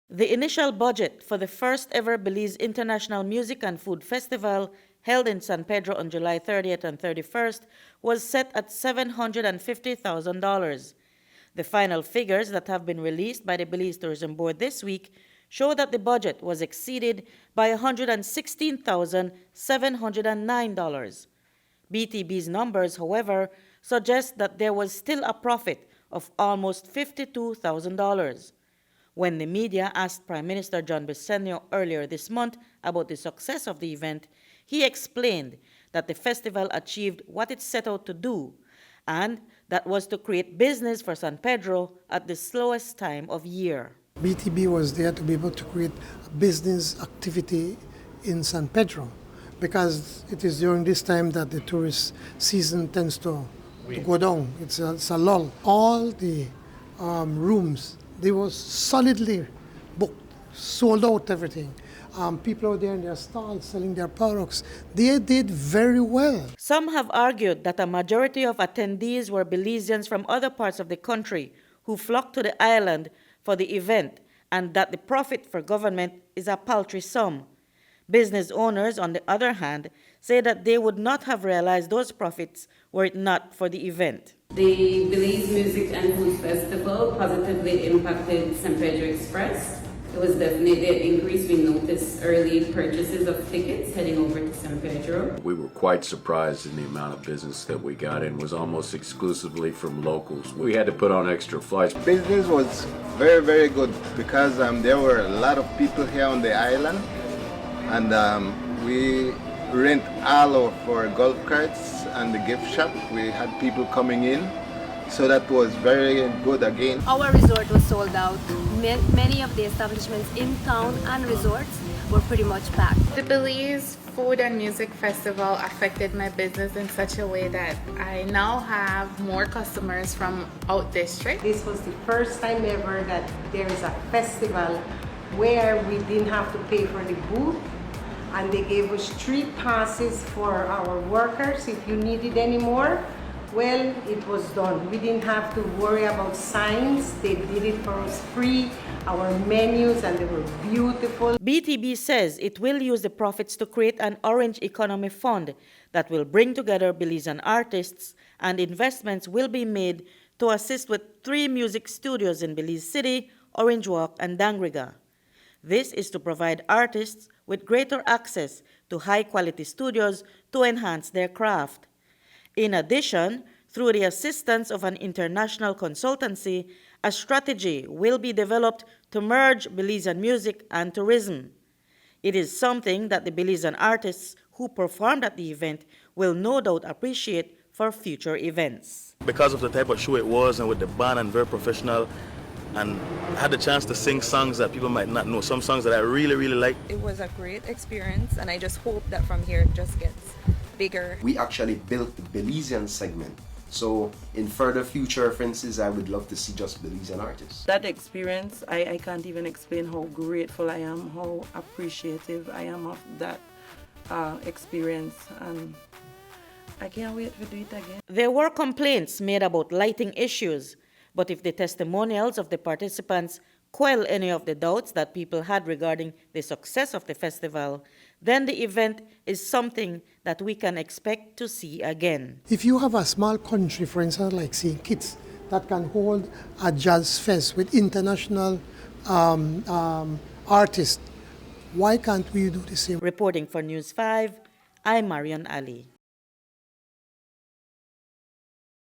The initial budget for the first ever Belize International Music and Food Festival, held in San Pedro on July 30th and 31st, was set at $750,000. The final figures that have been released by the Belize Tourism Board this week show that the budget was exceeded by $116,709. BTB's numbers, however, suggest that there was still a profit of almost $52,000. When the media asked Prime Minister John Briceño earlier this month about the success of the event, he explained that the festival achieved what it set out to do, and that was to create business for San Pedro at the slowest time of year. BTB was there to be able to create a business activity in San Pedro, because it is during this time that the tourist season tends to go down. It's a lull. All the rooms, they were solidly booked, sold out everything. People out there in their stalls selling their products. They did very well. Some have argued that a majority of attendees were Belizeans from other parts of the country who flocked to the island for the event, and that the profit for government is a paltry sum. Business owners, on the other hand, say that they would not have realized those profits were it not for the event. The Belize Music and Food Festival positively impacted San Pedro Express. It was definitely an increase. We noticed early purchases of tickets heading over to San Pedro. We were quite surprised in the amount of business that we got in. It was almost exclusively from locals. We had to put on extra flights. Business was very, very good because there were a lot of people here on the island, and we rent all of our golf carts and the gift shop. We had people coming in, so that was very good again. Our resort was sold out. Many of the establishments in town and resorts were pretty much packed. The Belize Food and Music Festival affected my business in such a way that I now have more customers from out district. This was the first time ever that there is a festival where we didn't have to pay for the booth, and they gave us street passes for our workers if you needed any more. Well, it was done. We didn't have to worry about signs. They did it for us free, our menus, and they were beautiful. BTB says it will use the profits to create an Orange Economy Fund that will bring together Belizean artists, and investments will be made to assist with 3 music studios in Belize City, Orange Walk, and Dangriga. This is to provide artists with greater access to high-quality studios to enhance their craft. In addition, through the assistance of an international consultancy, a strategy will be developed to merge Belizean music and tourism. It is something that the Belizean artists who performed at the event will no doubt appreciate for future events. Because of the type of show it was, and with the band and very professional, and I had the chance to sing songs that people might not know, some songs that I really, really like. It was a great experience, and I just hope that from here it just gets bigger. We actually built the Belizean segment. So in further future references, I would love to see just Belizean artists. That experience, I can't even explain how grateful I am, how appreciative I am of that experience, and I can't wait to do it again. There were complaints made about lighting issues, but if the testimonials of the participants quell any of the doubts that people had regarding the success of the festival, then the event is something that we can expect to see again. If you have a small country, for instance, like St. Kitts, that can hold a jazz fest with international artists, why can't we do the same? Reporting for News 5, I'm Marion Ali.